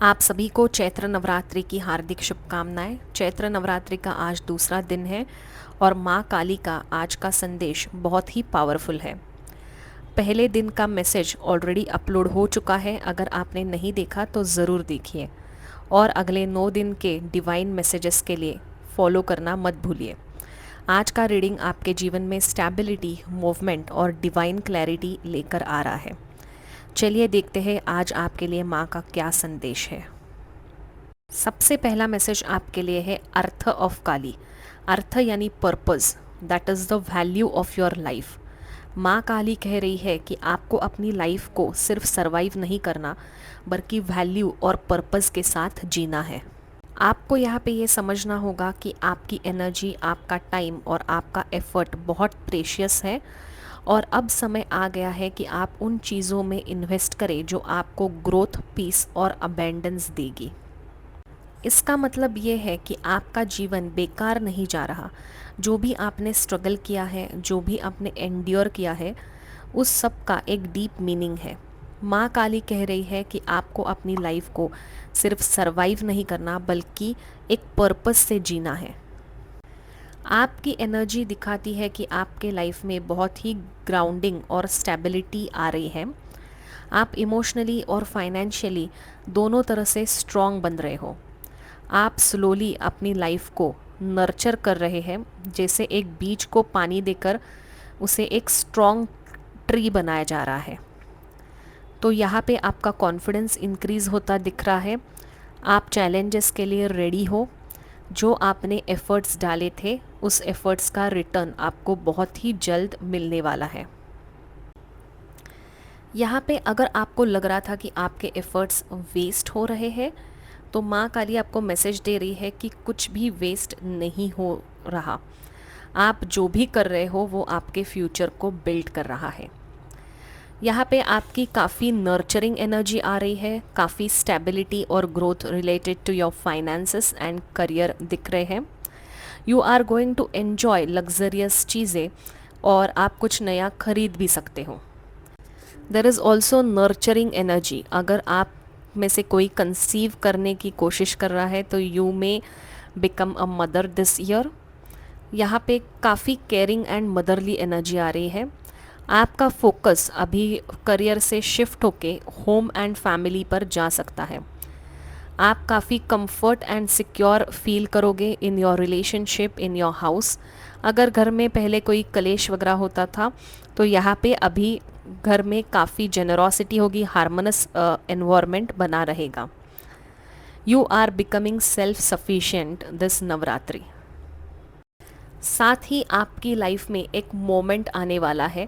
आप सभी को चैत्र नवरात्रि की हार्दिक शुभकामनाएं। चैत्र नवरात्रि का आज दूसरा दिन है और माँ काली का आज का संदेश बहुत ही पावरफुल है। पहले दिन का मैसेज ऑलरेडी अपलोड हो चुका है, अगर आपने नहीं देखा तो ज़रूर देखिए और अगले 9 दिन के डिवाइन मैसेजेस के लिए फॉलो करना मत भूलिए। आज का रीडिंग आपके जीवन में स्टेबिलिटी, मूवमेंट और डिवाइन क्लैरिटी लेकर आ रहा है। चलिए देखते हैं आज आपके लिए माँ का क्या संदेश है। सबसे पहला मैसेज आपके लिए है अर्थ ऑफ काली। अर्थ यानी purpose, that is the value of your life. माँ काली कह रही है कि आपको अपनी लाइफ को सिर्फ सरवाइव नहीं करना बल्कि वैल्यू और पर्पस के साथ जीना है। आपको यहाँ पे ये समझना होगा कि आपकी एनर्जी, आपका टाइम और आपका एफर्ट बहुत प्रेशियस है और अब समय आ गया है कि आप उन चीज़ों में इन्वेस्ट करें जो आपको ग्रोथ, पीस और अबेंडेंस देगी। इसका मतलब ये है कि आपका जीवन बेकार नहीं जा रहा। जो भी आपने स्ट्रगल किया है, जो भी आपने एंड्योर किया है, उस सब का एक डीप मीनिंग है। माँ काली कह रही है कि आपको अपनी लाइफ को सिर्फ सरवाइव नहीं करना बल्कि एक पर्पस से जीना है। आपकी एनर्जी दिखाती है कि आपके लाइफ में बहुत ही ग्राउंडिंग और स्टेबिलिटी आ रही है। आप इमोशनली और फाइनेंशियली दोनों तरह से स्ट्रॉन्ग बन रहे हो। आप स्लोली अपनी लाइफ को नर्चर कर रहे हैं, जैसे एक बीज को पानी देकर उसे एक स्ट्रॉन्ग ट्री बनाया जा रहा है। तो यहाँ पे आपका कॉन्फिडेंस इंक्रीज़ होता दिख रहा है। आप चैलेंजेस के लिए रेडी हो। जो आपने एफ़र्ट्स डाले थे उस एफ़र्ट्स का रिटर्न आपको बहुत ही जल्द मिलने वाला है। यहाँ पे अगर आपको लग रहा था कि आपके एफ़र्ट्स वेस्ट हो रहे हैं तो माँ काली आपको मैसेज दे रही है कि कुछ भी वेस्ट नहीं हो रहा। आप जो भी कर रहे हो वो आपके फ्यूचर को बिल्ड कर रहा है। यहाँ पे आपकी काफ़ी नर्चरिंग एनर्जी आ रही है, काफ़ी स्टेबिलिटी और growth related to your finances and career दिख रहे हैं। You are going to enjoy luxurious चीज़ें और आप कुछ नया खरीद भी सकते हो। There is also nurturing energy. अगर आप में से कोई कंसीव करने की कोशिश कर रहा है तो you may become a mother this year. यहाँ पे काफ़ी केयरिंग एंड मदरली एनर्जी आ रही है। आपका फोकस अभी करियर से शिफ्ट होके होम एंड फैमिली पर जा सकता है। आप काफ़ी कंफर्ट एंड सिक्योर फील करोगे in your relationship, in your house. अगर घर में पहले कोई कलेश वगैरह होता था तो यहाँ पे अभी घर में काफ़ी जेनरोसिटी होगी, हार्मोनस एनवायरनमेंट बना रहेगा। You are becoming self sufficient this Navratri. साथ ही आपकी लाइफ में एक मोमेंट आने वाला है।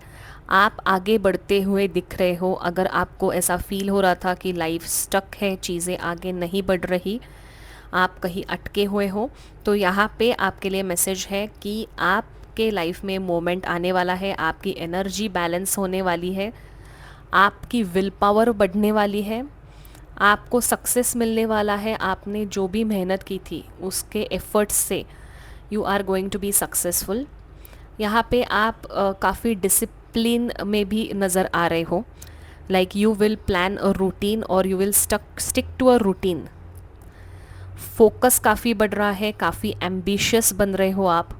आप आगे बढ़ते हुए दिख रहे हो। अगर आपको ऐसा फील हो रहा था कि लाइफ स्टक है, चीज़ें आगे नहीं बढ़ रही, आप कहीं अटके हुए हो, तो यहाँ पे आपके लिए मैसेज है कि आपके लाइफ में मोमेंट आने वाला है। आपकी एनर्जी बैलेंस होने वाली है, आपकी विल पावर बढ़ने वाली है, आपको सक्सेस मिलने वाला है। आपने जो भी मेहनत की थी उसके एफर्ट्स से you are going to be successful. यहाँ पे आप काफ़ी डिसिप्लिन में भी नज़र आ रहे हो। Like you will plan a routine और you will stick to a routine. Focus काफ़ी बढ़ रहा है, काफ़ी एम्बिशियस बन रहे हो आप।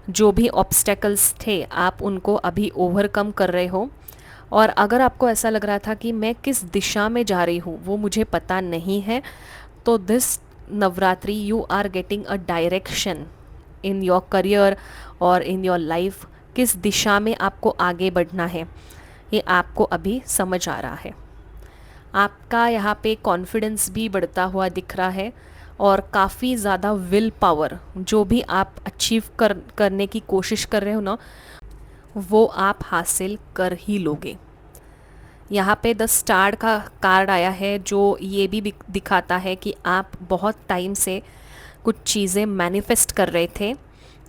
जो भी ऑब्स्टेकल्स थे आप उनको अभी ओवरकम कर रहे हो। और अगर आपको ऐसा लग रहा था कि मैं किस दिशा में जा रही हूँ वो मुझे पता नहीं है, तो this Navratri you are getting a direction in your career और इन योर लाइफ। किस दिशा में आपको आगे बढ़ना है ये आपको अभी समझ आ रहा है। आपका यहाँ पे कॉन्फिडेंस भी बढ़ता हुआ दिख रहा है और काफ़ी ज़्यादा विल पावर, जो भी आप अचीव करने की कोशिश कर रहे हो ना, वो आप हासिल कर ही लोगे। यहाँ पे द स्टार का कार्ड आया है जो ये भी दिखाता है कि आप बहुत टाइम से कुछ चीज़ें मैनिफेस्ट कर रहे थे,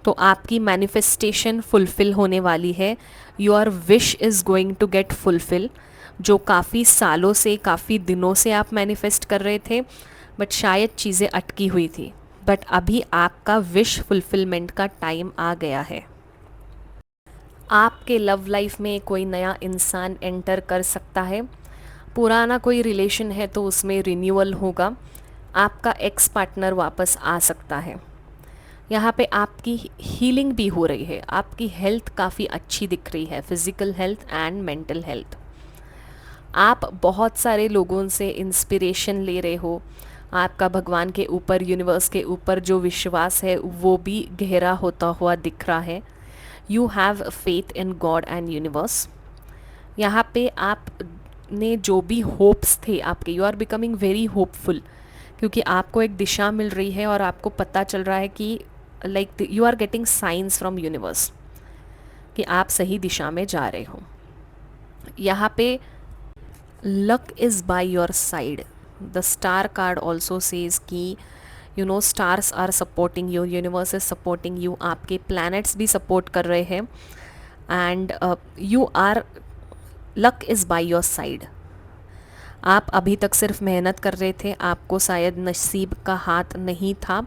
तो आपकी मैनिफेस्टेशन फुलफ़िल होने वाली है। Your wish is going to get fulfil. जो काफ़ी सालों से, काफ़ी दिनों से आप मैनिफेस्ट कर रहे थे बट शायद चीज़ें अटकी हुई थी, बट अभी आपका विश फुलफ़िलमेंट का टाइम आ गया है। आपके लव लाइफ में कोई नया इंसान एंटर कर सकता है। पुराना कोई रिलेशन है तो उसमें रिन्यूअल होगा, आपका एक्स पार्टनर वापस आ सकता है। यहाँ पे आपकी हीलिंग भी हो रही है, आपकी हेल्थ काफ़ी अच्छी दिख रही है, physical health and mental health. आप बहुत सारे लोगों से इंस्पिरेशन ले रहे हो, आपका भगवान के ऊपर, यूनिवर्स के ऊपर जो विश्वास है वो भी गहरा होता हुआ दिख रहा है। You have faith in God and universe. यहाँ पे आप ने जो भी होप्स थे आपके, you are becoming very hopeful, क्योंकि आपको एक दिशा मिल रही है और आपको पता चल रहा है कि like you are getting science from universe कि आप सही दिशा में जा रहे हो। यहाँ पे luck is by your side. The star card also says कि you know stars are supporting you, universe is supporting you, आपके planets भी support कर रहे हैं and you are, luck is by your side. आप अभी तक सिर्फ मेहनत कर रहे थे, आपको शायद नसीब का हाथ नहीं था,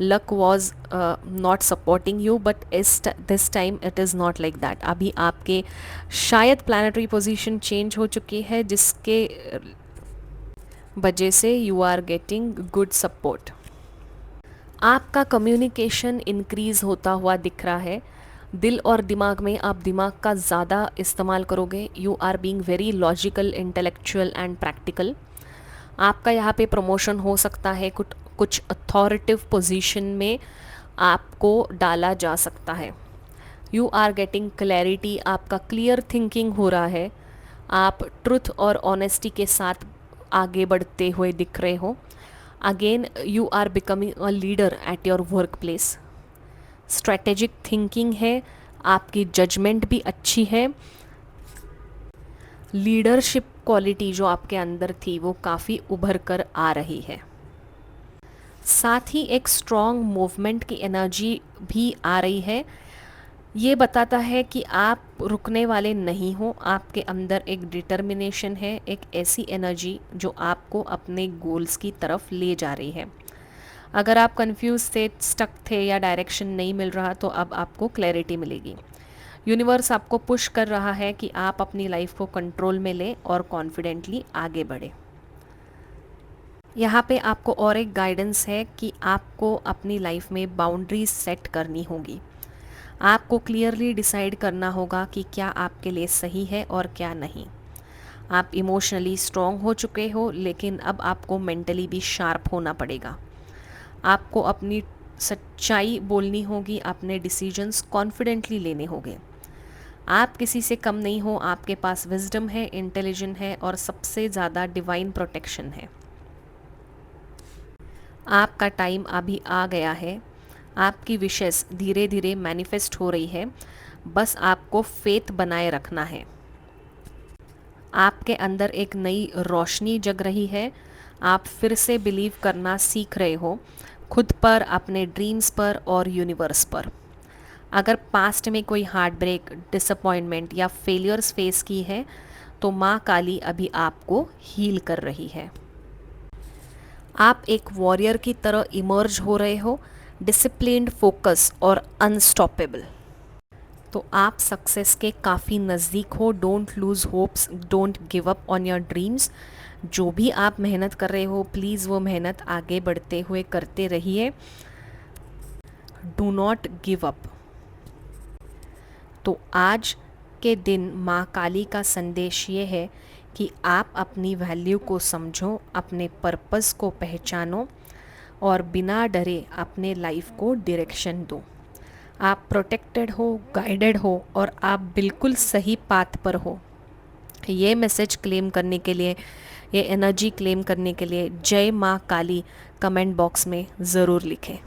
luck was not supporting you, but this time it is not like that. अभी आपके शायद प्लानिटरी पोजीशन चेंज हो चुकी है, जिसके वजह से you are getting good support. आपका कम्युनिकेशन इंक्रीज होता हुआ दिख रहा है, दिल और दिमाग में आप दिमाग का ज़्यादा इस्तेमाल करोगे। You are being very logical, intellectual and practical. आपका यहाँ पे प्रमोशन हो सकता है, कुछ अथॉरिटिव पोजीशन में आपको डाला जा सकता है। यू आर गेटिंग क्लैरिटी, आपका क्लियर थिंकिंग हो रहा है, आप ट्रुथ और ऑनेस्टी के साथ आगे बढ़ते हुए दिख रहे हो। Again you are becoming a leader at your work place. Strategic thinking है, आपकी जजमेंट भी अच्छी है, लीडरशिप क्वालिटी जो आपके अंदर थी वो काफ़ी उभर कर आ रही है। साथ ही एक स्ट्रॉन्ग मूवमेंट की एनर्जी भी आ रही है। ये बताता है कि आप रुकने वाले नहीं हो, आपके अंदर एक डिटर्मिनेशन है, एक ऐसी एनर्जी जो आपको अपने गोल्स की तरफ ले जा रही है। अगर आप कंफ्यूज थे, स्टक थे या डायरेक्शन नहीं मिल रहा, तो अब आपको क्लैरिटी मिलेगी। यूनिवर्स आपको पुश कर रहा है कि आप अपनी लाइफ को कंट्रोल में लें और कॉन्फिडेंटली आगे बढ़ें। यहाँ पे आपको और एक गाइडेंस है कि आपको अपनी लाइफ में बाउंड्रीज सेट करनी होगी। आपको क्लियरली डिसाइड करना होगा कि क्या आपके लिए सही है और क्या नहीं। आप इमोशनली स्ट्रॉन्ग हो चुके हो, लेकिन अब आपको मेंटली भी शार्प होना पड़ेगा। आपको अपनी सच्चाई बोलनी होगी, अपने डिसीजंस कॉन्फिडेंटली लेने होंगे। आप किसी से कम नहीं हो, आपके पास विजडम है, इंटेलिजेंट है और सबसे ज़्यादा डिवाइन प्रोटेक्शन है। आपका टाइम अभी आ गया है, आपकी विशेस धीरे धीरे मैनिफेस्ट हो रही है, बस आपको फेथ बनाए रखना है। आपके अंदर एक नई रोशनी जग रही है, आप फिर से बिलीव करना सीख रहे हो, खुद पर, अपने ड्रीम्स पर और यूनिवर्स पर। अगर पास्ट में कोई हार्ट ब्रेक, डिसअपॉइंटमेंट या फेलियर्स फेस की है, तो माँ काली अभी आपको हील कर रही है। आप एक वॉरियर की तरह इमर्ज हो रहे हो, डिसिप्लिन्ड, फोकस और अनस्टॉपेबल। तो आप सक्सेस के काफ़ी नज़दीक हो। Don't lose hopes, don't give up on your dreams. जो भी आप मेहनत कर रहे हो, प्लीज़ वो मेहनत आगे बढ़ते हुए करते रहिए। Do not give up. तो आज के दिन माँ काली का संदेश ये है कि आप अपनी वैल्यू को समझो, अपने पर्पस को पहचानो और बिना डरे अपने लाइफ को डायरेक्शन दो। आप प्रोटेक्टेड हो, गाइडेड हो और आप बिल्कुल सही पाथ पर हो। ये मैसेज क्लेम करने के लिए, ये एनर्जी क्लेम करने के लिए जय माँ काली कमेंट बॉक्स में ज़रूर लिखें।